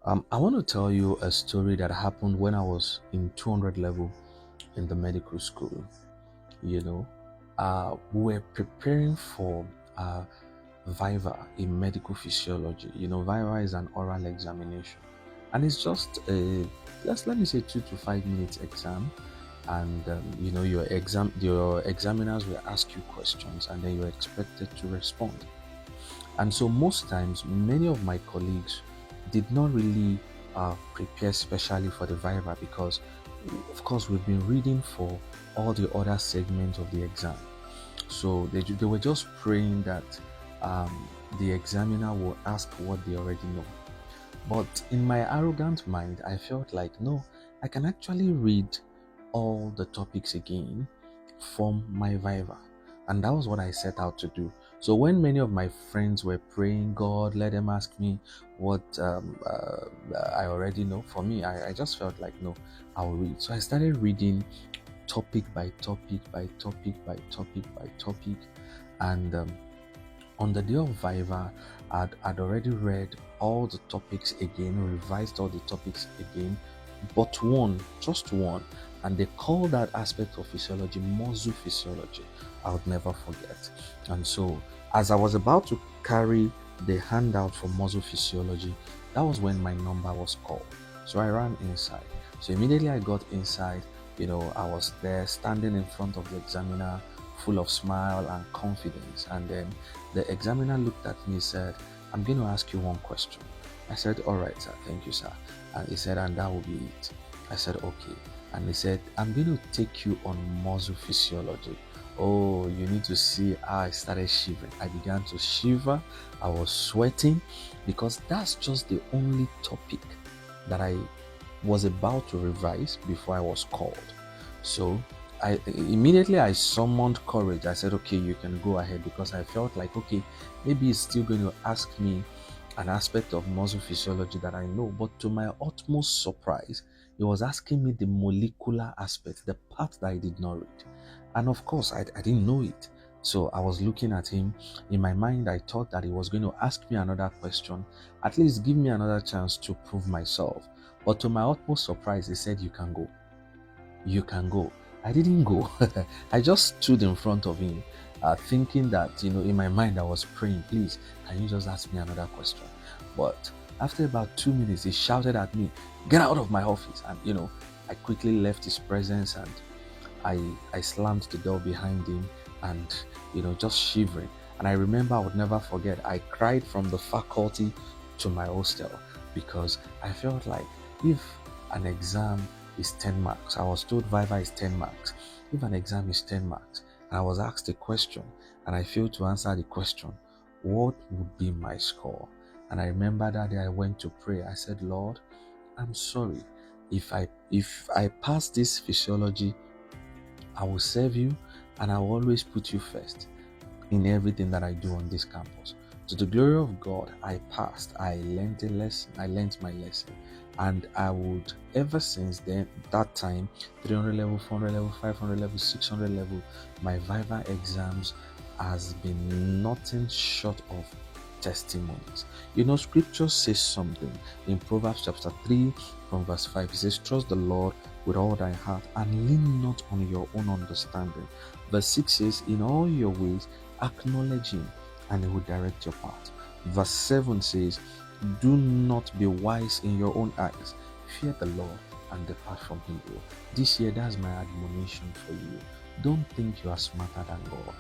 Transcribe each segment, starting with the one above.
I want to tell you a story that happened when I was in 200 level in the medical school. You know, we were preparing for uh, Viva in medical physiology. Viva is an oral examination, and it's just a let me say 2 to 5 minutes exam. And your examiners will ask you questions, and then you're expected to respond. And so most times, many of my colleagues did not really prepare specially for the Viva because, of course, we've been reading for all the other segments of the exam. So they were just praying that the examiner will ask what they already know. But in my arrogant mind, I felt like, no, I can actually read all the topics again from my Viva. And that was what I set out to do. So when many of my friends were praying, God, let them ask me what I already know, for me, I just felt like, no, I'll read. So I started reading topic by topic by topic by topic by topic. And on the day of Viva, I'd already read all the topics again, revised all the topics again, but one, just one. And they call that aspect of physiology muscle physiology. I would never forget. And so, as I was about to carry the handout for muscle physiology, that was when my number was called. So I ran inside. So immediately I got inside, I was there standing in front of the examiner, full of smile and confidence. And then the examiner looked at me and said, I'm going to ask you one question. I said, all right, sir. Thank you, sir. And he said, and that will be it. I said, okay. And he said, I'm going to take you on muscle physiology. Oh, you need to see how I started shivering. I began to shiver. I was sweating because that's just the only topic that I was about to revise before I was called. So I immediately summoned courage. I said, okay, you can go ahead, because I felt like, okay, maybe he's still going to ask me an aspect of muscle physiology that I know. But to my utmost surprise, he was asking me the molecular aspect, the part that I did not read. And of course, I didn't know it. So I was looking at him. In my mind, I thought that he was going to ask me another question, at least give me another chance to prove myself. But to my utmost surprise, he said, you can go. You can go. I didn't go. I just stood in front of him, thinking that, in my mind, I was praying, please, can you just ask me another question? But after about 2 minutes, he shouted at me, get out of my office. And, I quickly left his presence, and I slammed the door behind him, and, just shivering. And I remember, I would never forget, I cried from the faculty to my hostel, because I felt like if an exam is 10 marks, I was told Viva is 10 marks. If an exam is 10 marks, and I was asked a question and I failed to answer the question, what would be my score? And I remember that day I went to pray. I said, Lord, I'm sorry. If I pass this physiology, I will serve you, and I will always put you first in everything that I do on this campus. To the glory of God, I passed. I learned a lesson. I learned my lesson. And I would, ever since then, that time, 300 level, 400 level, 500 level, 600 level, my Viva exams has been nothing short of testimonies. Scripture says something in Proverbs chapter 3 from verse 5. It says, trust the Lord with all thy heart and lean not on your own understanding. Verse 6 says, in all your ways acknowledge him, and he will direct your path. Verse 7 says, do not be wise in your own eyes. Fear the Lord and depart from evil. This year, that's my admonition for you. Don't think you are smarter than God.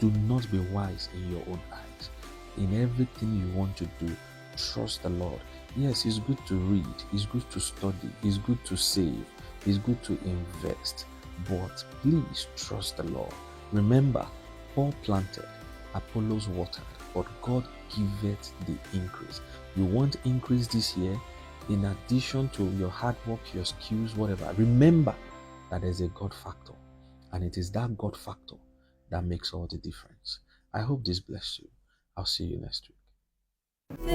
Do not be wise in your own eyes. In everything you want to do, trust the Lord. Yes, it's good to read, it's good to study, it's good to save, it's good to invest, but please trust the Lord. Remember, Paul planted, Apollos watered, but God giveth the increase. You want increase this year, in addition to your hard work, your skills, whatever, remember that there's a God factor, and it is that God factor that makes all the difference. I hope this bless you. I'll see you next week.